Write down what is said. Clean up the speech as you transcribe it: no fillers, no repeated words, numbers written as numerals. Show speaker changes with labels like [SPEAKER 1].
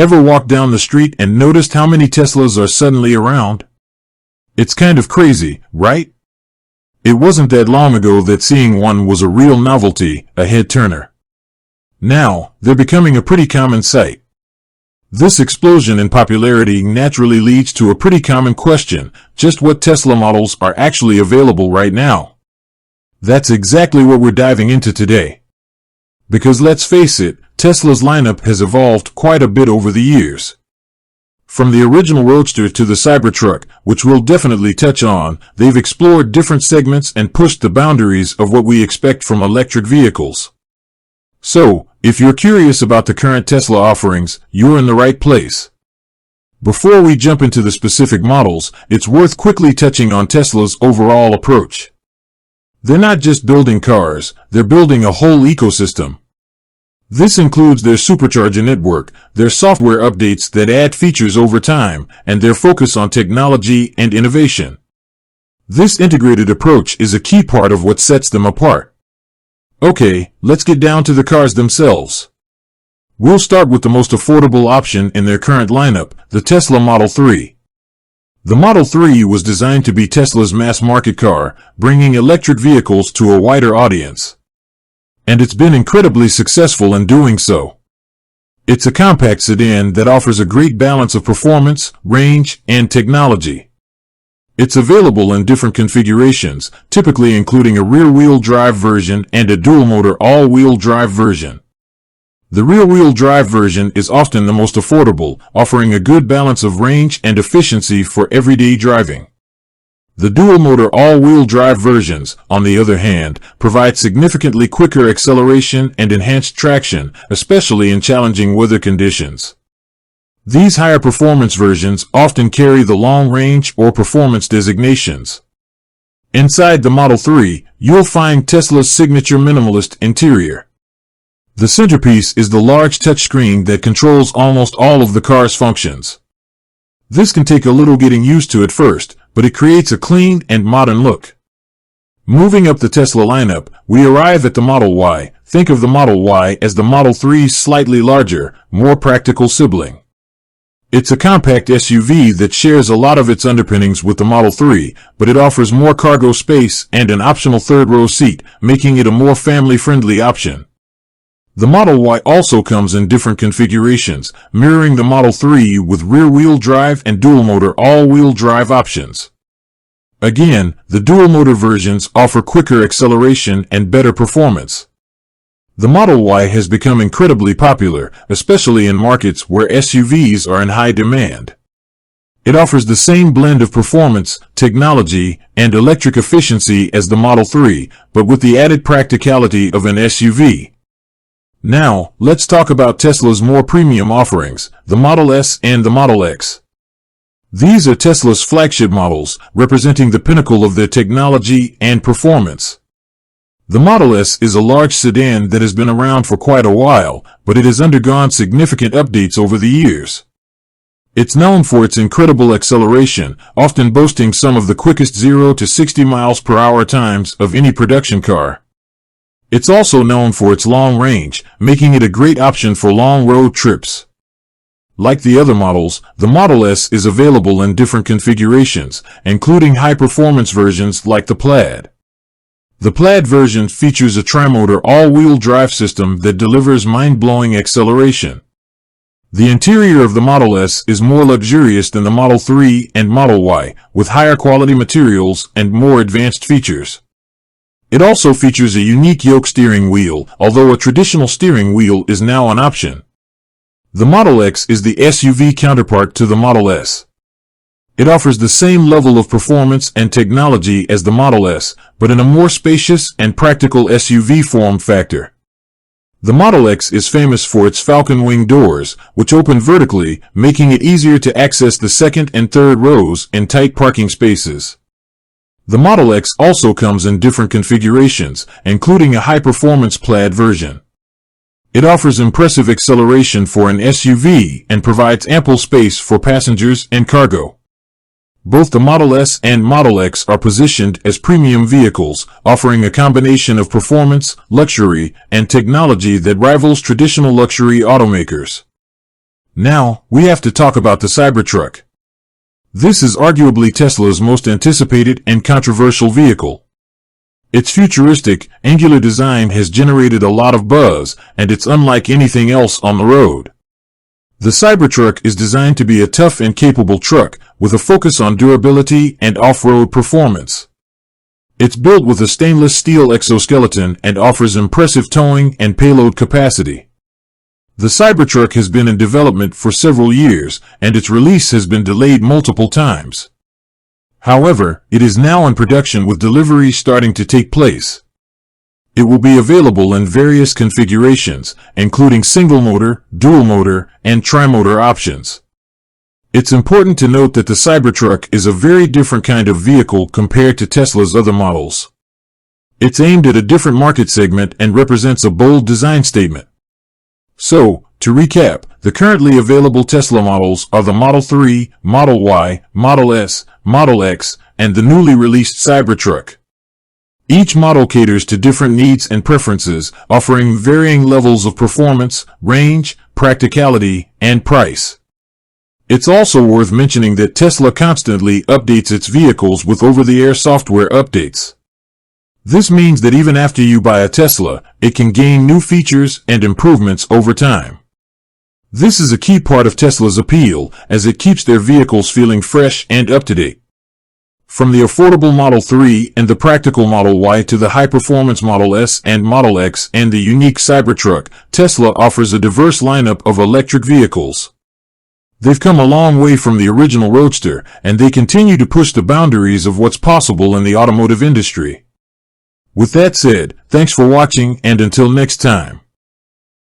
[SPEAKER 1] Ever walked down the street and noticed how many Teslas are suddenly around? It's kind of crazy, right? It wasn't that long ago that seeing one was a real novelty, a head-turner. Now, they're becoming a pretty common sight. This explosion in popularity naturally leads to a pretty common question: just what Tesla models are actually available right now? That's exactly what we're diving into today. Because let's face it, Tesla's lineup has evolved quite a bit over the years. From the original Roadster to the Cybertruck, which we'll definitely touch on, they've explored different segments and pushed the boundaries of what we expect from electric vehicles. So, if you're curious about the current Tesla offerings, you're in the right place. Before we jump into the specific models, it's worth quickly touching on Tesla's overall approach. They're not just building cars, they're building a whole ecosystem. This includes their supercharger network, their software updates that add features over time, and their focus on technology and innovation. This integrated approach is a key part of what sets them apart. Okay, let's get down to the cars themselves. We'll start with the most affordable option in their current lineup, the Tesla Model 3. The Model 3 was designed to be Tesla's mass-market car, bringing electric vehicles to a wider audience. And it's been incredibly successful in doing so. It's a compact sedan that offers a great balance of performance, range, and technology. It's available in different configurations, typically including a rear-wheel drive version and a dual-motor all-wheel drive version. The rear-wheel drive version is often the most affordable, offering a good balance of range and efficiency for everyday driving. The dual-motor all-wheel drive versions, on the other hand, provide significantly quicker acceleration and enhanced traction, especially in challenging weather conditions. These higher performance versions often carry the long-range or performance designations. Inside the Model 3, you'll find Tesla's signature minimalist interior. The centerpiece is the large touchscreen that controls almost all of the car's functions. This can take a little getting used to at first, but it creates a clean and modern look. Moving up the Tesla lineup, we arrive at the Model Y. Think of the Model Y as the Model 3's slightly larger, more practical sibling. It's a compact SUV that shares a lot of its underpinnings with the Model 3, but it offers more cargo space and an optional third-row seat, making it a more family-friendly option. The Model Y also comes in different configurations, mirroring the Model 3 with rear-wheel drive and dual-motor all-wheel drive options. Again, the dual-motor versions offer quicker acceleration and better performance. The Model Y has become incredibly popular, especially in markets where SUVs are in high demand. It offers the same blend of performance, technology, and electric efficiency as the Model 3, but with the added practicality of an SUV. Now, let's talk about Tesla's more premium offerings, the Model S and the Model X. These are Tesla's flagship models, representing the pinnacle of their technology and performance. The Model S is a large sedan that has been around for quite a while, but it has undergone significant updates over the years. It's known for its incredible acceleration, often boasting some of the quickest 0 to 60 miles per hour times of any production car. It's also known for its long range, making it a great option for long road trips. Like the other models, the Model S is available in different configurations, including high-performance versions like the Plaid. The Plaid version features a tri-motor all-wheel drive system that delivers mind-blowing acceleration. The interior of the Model S is more luxurious than the Model 3 and Model Y, with higher quality materials and more advanced features. It also features a unique yoke steering wheel, although a traditional steering wheel is now an option. The Model X is the SUV counterpart to the Model S. It offers the same level of performance and technology as the Model S, but in a more spacious and practical SUV form factor. The Model X is famous for its falcon wing doors, which open vertically, making it easier to access the second and third rows in tight parking spaces. The Model X also comes in different configurations, including a high-performance Plaid version. It offers impressive acceleration for an SUV and provides ample space for passengers and cargo. Both the Model S and Model X are positioned as premium vehicles, offering a combination of performance, luxury, and technology that rivals traditional luxury automakers. Now, we have to talk about the Cybertruck. This is arguably Tesla's most anticipated and controversial vehicle. Its futuristic, angular design has generated a lot of buzz, and it's unlike anything else on the road. The Cybertruck is designed to be a tough and capable truck, with a focus on durability and off-road performance. It's built with a stainless steel exoskeleton and offers impressive towing and payload capacity. The Cybertruck has been in development for several years, and its release has been delayed multiple times. However, it is now in production with deliveries starting to take place. It will be available in various configurations, including single motor, dual motor, and tri-motor options. It's important to note that the Cybertruck is a very different kind of vehicle compared to Tesla's other models. It's aimed at a different market segment and represents a bold design statement. So, to recap, the currently available Tesla models are the Model 3, Model Y, Model S, Model X, and the newly released Cybertruck. Each model caters to different needs and preferences, offering varying levels of performance, range, practicality, and price. It's also worth mentioning that Tesla constantly updates its vehicles with over-the-air software updates. This means that even after you buy a Tesla, it can gain new features and improvements over time. This is a key part of Tesla's appeal, as it keeps their vehicles feeling fresh and up-to-date. From the affordable Model 3 and the practical Model Y to the high-performance Model S and Model X and the unique Cybertruck, Tesla offers a diverse lineup of electric vehicles. They've come a long way from the original Roadster, and they continue to push the boundaries of what's possible in the automotive industry. With that said, thanks for watching, and until next time.